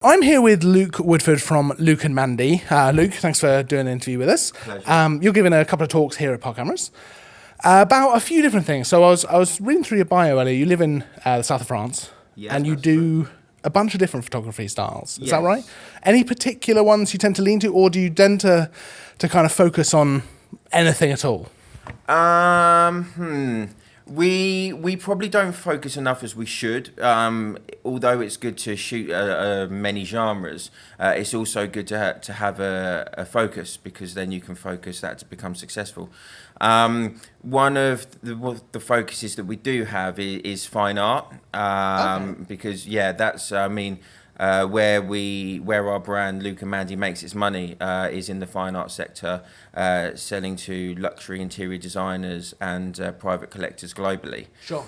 I'm here with Luke Woodford from Luke and Mandy. Luke, thanks for doing an interview with us. Pleasure. You're giving a couple of talks here at Podcameras about a few different things. So I was reading through your bio earlier. You live in the south of France, Yes, and you that's do a bunch of different photography styles. Is that Yes. right? Any particular ones you tend to lean to, or do you tend to kind of focus on anything at all? We probably don't focus enough as we should. Although it's good to shoot many genres, it's also good to have a focus, because then you can focus that to become successful. One of the focuses that we do have is fine art, because that's where our brand Luke and Mandy makes its money is in the fine art sector, selling to luxury interior designers and private collectors globally. Sure.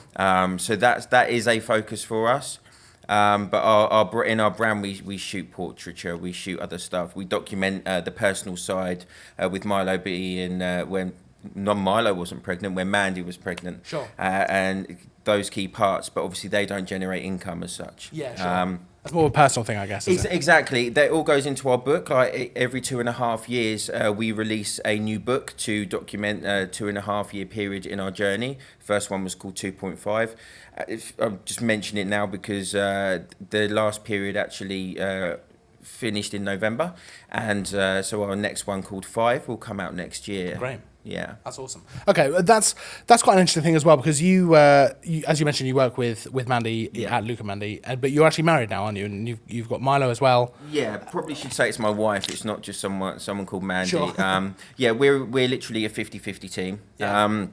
So that is a focus for us. But in our brand, we shoot portraiture, we shoot other stuff. We document the personal side, with Milo being when Milo wasn't pregnant, when Mandy was pregnant. Sure. And those key parts, but obviously they don't generate income as such. Yeah, sure. That's more of a personal thing, I guess. Exactly. That all goes into our book. Like every 2.5 years, we release a new book to document a 2.5 year period in our journey. First one was called 2.5. I'll just mention it now because the last period actually finished in November, and so our next one called 5 will come out next year. Great. Yeah, that's awesome. Okay, that's quite an interesting thing as well, because you as you mentioned, you work with Mandy at Luke and Mandy, but you're actually married now, aren't you? And you've got Milo as well. Yeah, probably should say it's my wife. It's not just someone called Mandy. Sure. We're literally a 50-50 team. Yeah.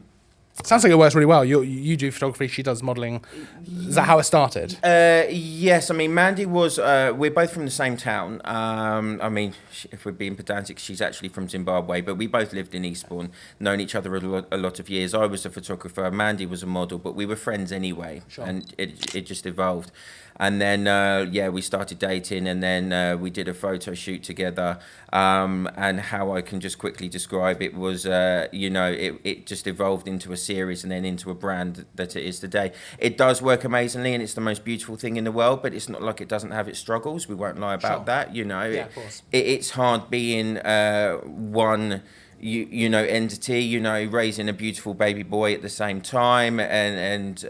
Sounds like it works really well. You do photography, she does modelling. Is that how it started? Yes, I mean, Mandy was, we're both from the same town. If we're being pedantic, she's actually from Zimbabwe, but we both lived in Eastbourne, known each other a lot of years. I was a photographer, Mandy was a model, but we were friends anyway. Sure. And it just evolved. And then, we started dating, and then we did a photo shoot together. And how I can just quickly describe it was, it just evolved into a series and then into a brand that it is today. It does work amazingly, and it's the most beautiful thing in the world, but it's not like it doesn't have its struggles. We won't lie about that, Yeah, of course. It's hard being one entity, raising a beautiful baby boy at the same time, and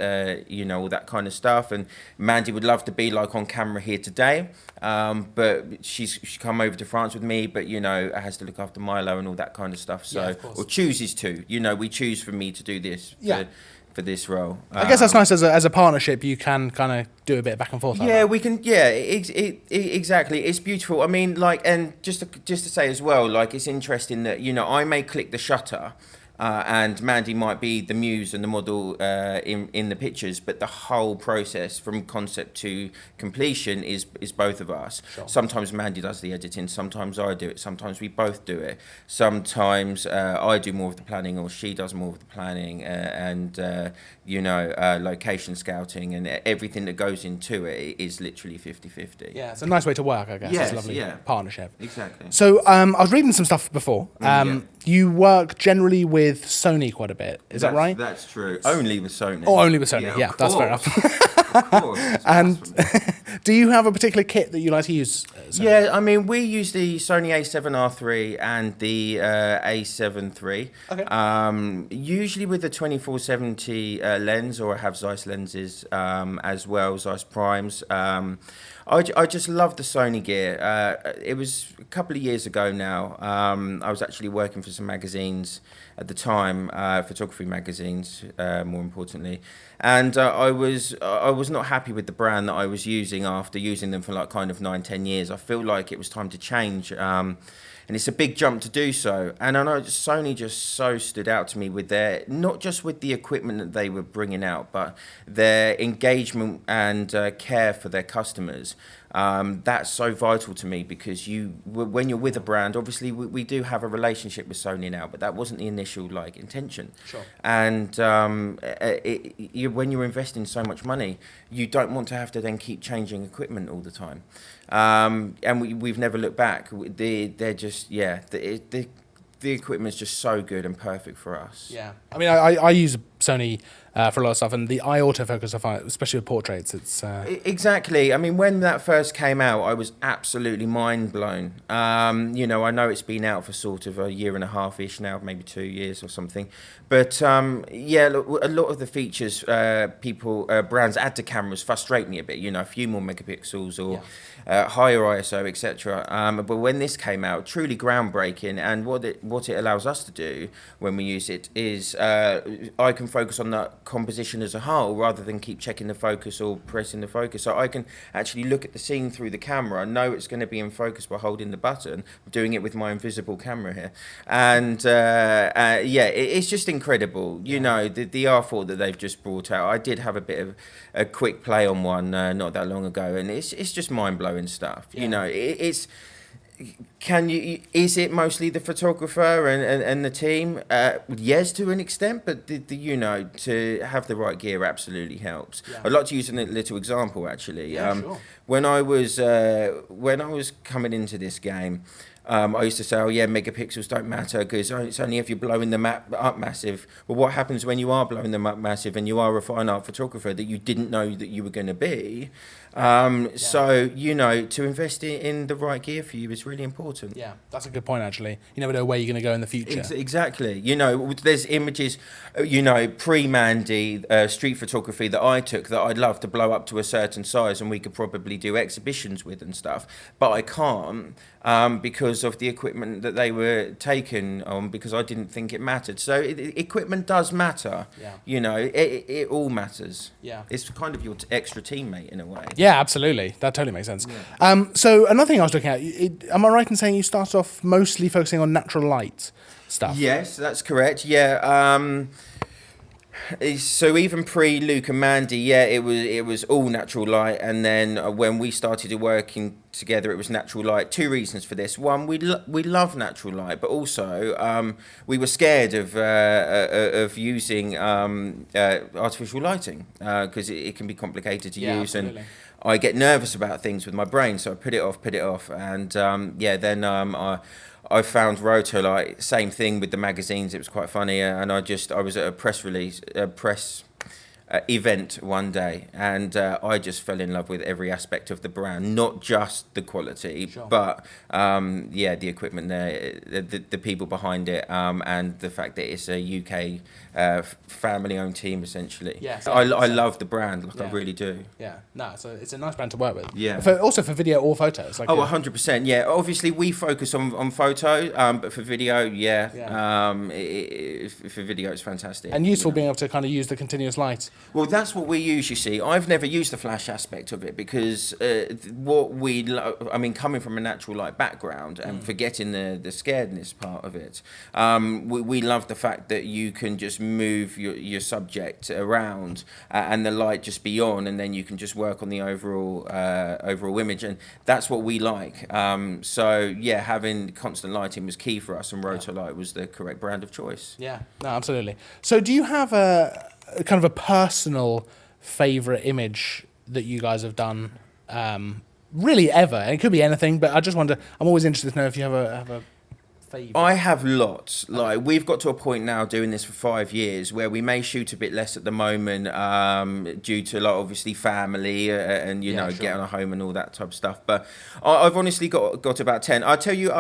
all that kind of stuff. And Mandy would love to be like on camera here today, but she's come over to France with me, but has to look after Milo and all that kind of stuff. So, or chooses to, we choose for me to do this. For this role, I guess that's nice as a partnership. You can kind of do a bit back and forth. Yeah, we can. Yeah, exactly. It's beautiful. I mean, and just to say as well, it's interesting that I may click the shutter, and Mandy might be the muse and the model in the pictures, but the whole process from concept to completion is both of us. Sure. Sometimes Mandy does the editing, sometimes I do it, sometimes we both do it. Sometimes I do more of the planning, or she does more of the planning, and location scouting, and everything that goes into it is literally 50-50. Yeah, it's a nice way to work, I guess. Yes, it's a lovely partnership. Exactly. So I was reading some stuff before. You work generally with Sony quite a bit. Is that right? That's true. Only with Sony. Oh, only with Sony. Yeah, that's fair enough. Of course. And do you have a particular kit that you like to use? Sony? Yeah, I mean, we use the Sony A7R3 and the A7 III. Okay. Usually with the 2470 lens, or I have Zeiss lenses as well, Zeiss Primes. I just love the Sony gear. It was a couple of years ago now. I was actually working for some magazines at the time, photography magazines, more importantly, and I was not happy with the brand that I was using after using them for 9-10 years. I feel like it was time to change. And it's a big jump to do so. And I know Sony just so stood out to me with not just with the equipment that they were bringing out, but their engagement and care for their customers. That's so vital to me, because when you're with a brand, obviously we do have a relationship with Sony now, but that wasn't the initial intention. Sure. And when you're investing so much money, you don't want to have to then keep changing equipment all the time. And we've never looked back. They're just the equipment's just so good and perfect for us. Yeah, I mean, I use Sony for a lot of stuff, and the eye autofocus, I find, especially with portraits, it's Exactly. I mean, when that first came out, I was absolutely mind blown. You know, I know it's been out for sort of a year and a half ish now, maybe 2 years or something. But yeah, look, a lot of the features brands add to cameras frustrate me a bit. You know, a few more megapixels or higher ISO, etc. But when this came out, truly groundbreaking, and what it allows us to do when we use it is I can focus on the composition as a whole rather than keep checking the focus or pressing the focus. So I can actually look at the scene through the camera, know it's going to be in focus by holding the button. I'm doing it with my invisible camera here, and it's just incredible. You know, the R4 that they've just brought out. I did have a bit of a quick play on one not that long ago, and it's just mind blowing stuff. You know, it's. Is it mostly the photographer and the team? Yes, to an extent, but you know, to have the right gear absolutely helps. I'd like to use a little example actually. Sure. When I was coming into this game, I used to say, oh yeah, megapixels don't matter because it's only if you're blowing them up massive. Well, what happens when you are blowing them up massive and you are a fine art photographer that you didn't know that you were going to be? So, you know, to invest in the right gear for you is really important. Yeah, that's a good point, actually. You never know where you're going to go in the future. Exactly. You know, there's images, you know, pre-Mandy street photography that I took that I'd love to blow up to a certain size and we could probably do exhibitions with and stuff. But I can't because of the equipment that they were taken on, because I didn't think it mattered. So equipment does matter. Yeah. You know, it all matters. Yeah. It's kind of your extra teammate in a way. Yeah, absolutely. That totally makes sense. Yeah. So another thing I was looking at, am I right in saying you started off mostly focusing on natural light stuff? Yes, that's correct. Yeah. So even pre Luke and Mandy, yeah, it was all natural light, and then when we started working together, it was natural light. Two reasons for this: one, we love natural light, but also we were scared of using artificial lighting because it can be complicated to use, absolutely. and I get nervous about things with my brain, so I put it off, and then I found Rotolight, same thing with the magazines. It was quite funny, and I was at a press event one day, and I just fell in love with every aspect of the brand, not just the quality, but the equipment there, the people behind it, and the fact that it's a UK family-owned team essentially. Yes, I love the brand, like I really do. Yeah, no, it's a nice brand to work with. Yeah. Also for video or photos. Like 100%. Yeah, obviously we focus on photo, but for video, for video it's fantastic. And useful being able to kind of use the continuous light. Well, that's what we use, you see. I've never used the flash aspect of it because coming from a natural light background and forgetting the scaredness part of it, we love the fact that you can just move your subject around and the light just be on, and then you can just work on the overall image, and that's what we like. Having constant lighting was key for us, and Rotolight was the correct brand of choice. Yeah, no, absolutely. So do you have a kind of a personal favorite image that you guys have done really ever? And it could be anything, but I just wonder, I'm always interested to know if you have a favorite. I have lots. Like, we've got to a point now doing this for 5 years where we may shoot a bit less at the moment due to, like, obviously family and getting a home and all that type of stuff. But I've honestly got about 10. I'll tell you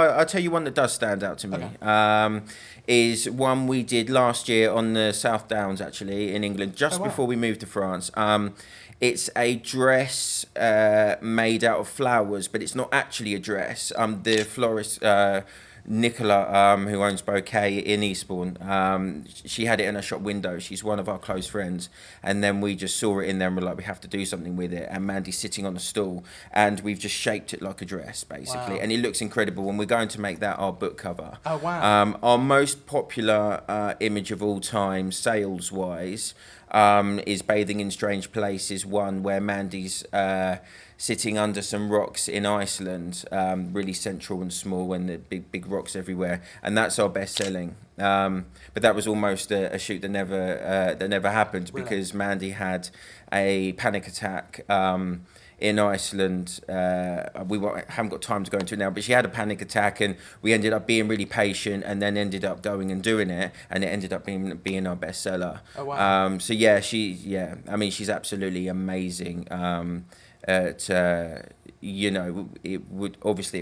one that does stand out to me. Okay. Is one we did last year on the South Downs, actually, in England, just before we moved to France. It's a dress made out of flowers, but it's not actually a dress. The florist, Nicola, who owns Bouquet in Eastbourne, she had it in her shop window. She's one of our close friends. And then we just saw it in there and we're like, we have to do something with it. And Mandy's sitting on a stool and we've just shaped it like a dress, basically. Wow. And it looks incredible. And we're going to make that our book cover. Oh, wow. Our most popular image of all time, sales-wise, is Bathing in Strange Places, one where Mandy's sitting under some rocks in Iceland, really central and small, and the big rocks everywhere, and that's our best selling. But that was almost a shoot that never happened because Mandy had a panic attack in Iceland. Haven't got time to go into it now, but she had a panic attack, and we ended up being really patient, and then ended up going and doing it, and it ended up being our bestseller. Oh wow! So yeah, I mean, she's absolutely amazing. It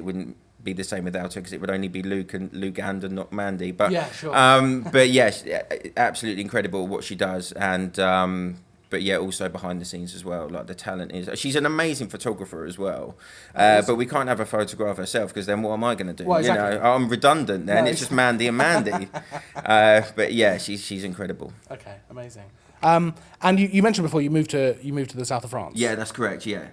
wouldn't be the same without her, because it would only be Luke and not Mandy. But Yeah, sure. but yes, absolutely incredible what she does, and but yeah, also behind the scenes as well. Like, the talent is, she's an amazing photographer as well. But we can't have a photograph herself, because then what am I going to do? Well, exactly. I'm redundant then. No, it's just Mandy and Mandy. But yeah, she's incredible. Okay, amazing. And you mentioned before you moved to the south of France. Yeah, that's correct. Yeah.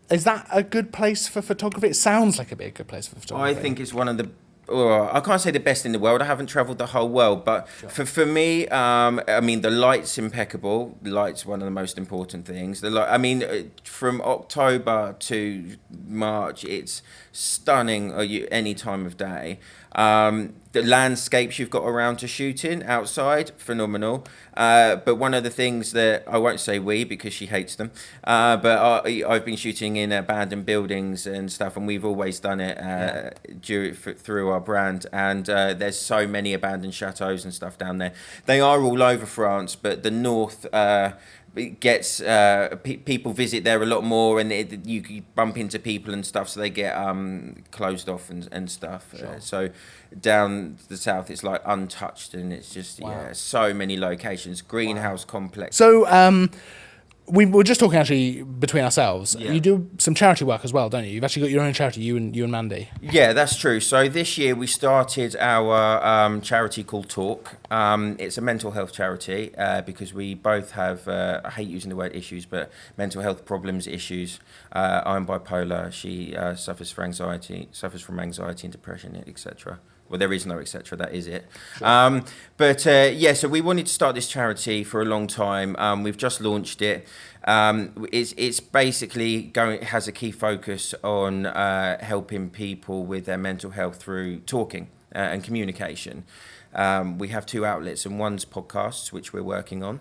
Is that a good place for photography? It sounds like it'd be a good place for photography. I think it's one of the, I can't say the best in the world. I haven't travelled the whole world, but Sure. for me, I mean, the light's impeccable. The light's one of the most important things. I mean, from October to March, it's stunning any time of day. The landscapes you've got around to shoot in outside, phenomenal. But one of the things that, I won't say we, because she hates them, but I've been shooting in abandoned buildings and stuff, and we've always done it through our brand. And there's so many abandoned chateaus and stuff down there. They are all over France, but the north it gets people visit there a lot more, and you bump into people and stuff, so they get closed off and stuff. Sure. So down the south, it's like untouched, and it's just so many locations, greenhouse complex. So we were just talking actually between ourselves. Yeah. You do some charity work as well, don't you? You've actually got your own charity, you and Mandy. Yeah, that's true. So this year we started our charity called Talk. It's a mental health charity because we both have, I hate using the word issues, but mental health problems, issues. I'm bipolar. She suffers from anxiety and depression, etc. Well, there is no etc. That is it. Sure. So we wanted to start this charity for a long time. We've just launched it. It's basically it has a key focus on helping people with their mental health through talking and communication. We have two outlets, and one's podcasts, which we're working on,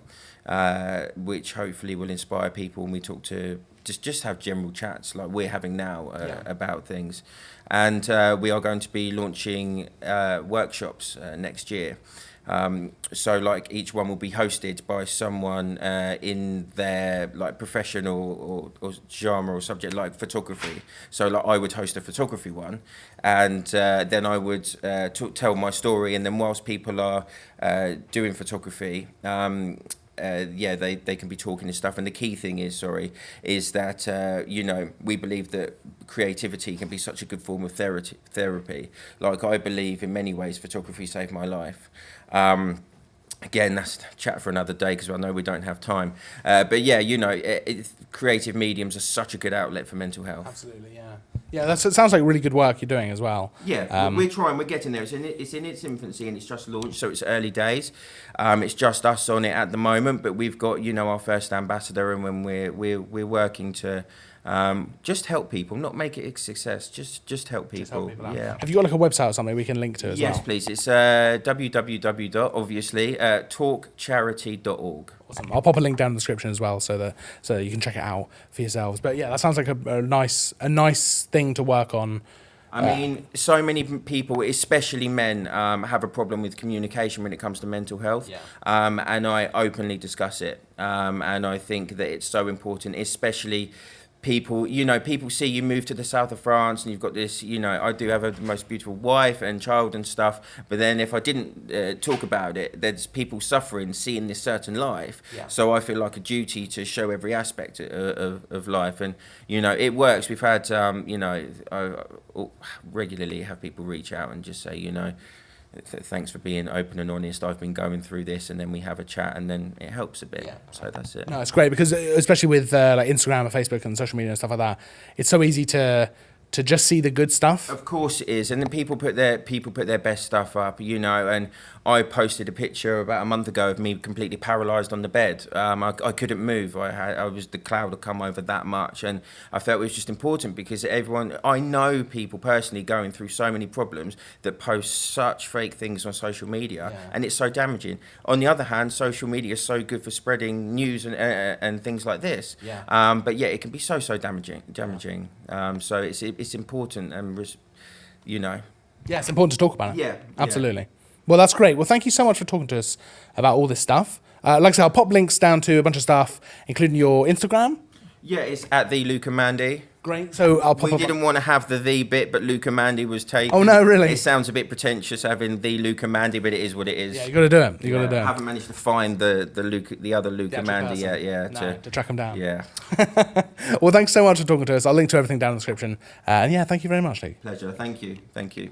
which hopefully will inspire people when we talk to just have general chats like we're having now about things. And we are going to be launching workshops next year. So like each one will be hosted by someone in their like professional or genre or subject, like photography. So like I would host a photography one, and then I would tell my story, and then whilst people are doing photography, they can be talking and stuff. And the key thing is that we believe that creativity can be such a good form of therapy. Like, I believe in many ways photography saved my life. Again, that's chat for another day, because I know we don't have time. Creative mediums are such a good outlet for mental health. Absolutely, yeah. Yeah, it sounds like really good work you're doing as well. Yeah, we're trying. We're getting there. It's in its infancy, and it's just launched, so it's early days. It's just us on it at the moment, but we've got our first ambassador, and when we're working to just help people, not make it a success. Just help people. Just help people out. Yeah. Have you got like a website or something we can link to as well? Yes, please. It's www.talkcharity.org. Awesome. I'll pop a link down in the description as well, so you can check it out for yourselves. But yeah, that sounds like a nice thing to work on. I mean, so many people, especially men, have a problem with communication when it comes to mental health. Yeah. And I openly discuss it. And I think that it's so important, especially people see you move to the south of France and you've got this, I do have the most beautiful wife and child and stuff, but then if I didn't talk about it, there's people suffering, seeing this certain life. Yeah. So I feel like a duty to show every aspect of life, and it works. We've had I regularly have people reach out and just say, thanks for being open and honest. I've been going through this, and then we have a chat, and then it helps a bit. Yeah. So that's it. No, it's great, because especially with like Instagram and Facebook and social media and stuff like that, it's so easy to to just see the good stuff. Of course it is, and then people put their best stuff up, you know. And I posted a picture about a month ago of me completely paralysed on the bed. I couldn't move. The cloud had come over that much, and I felt it was just important because I know people personally going through so many problems that post such fake things on social media, and it's so damaging. On the other hand, social media is so good for spreading news and things like this. But yeah, it can be so damaging. So it's important, and you know. Yeah, it's important to talk about it. Yeah, absolutely. Well, that's great. Well, thank you so much for talking to us about all this stuff. Like I said, I'll pop links down to a bunch of stuff, including your Instagram. Yeah, it's at the Luke and Mandy. Great. So I'll pop. We didn't want to have the bit, but Luke and Mandy was taken. Oh no, really? It sounds a bit pretentious having the Luke and Mandy, but it is what it is. Yeah, you got to do it. You got to do it. I haven't managed to find the other Luke and Mandy yet. Yeah, to track them down. Yeah. Well, thanks so much for talking to us. I'll link to everything down in the description. And yeah, thank you very much, Luke. Pleasure. Thank you.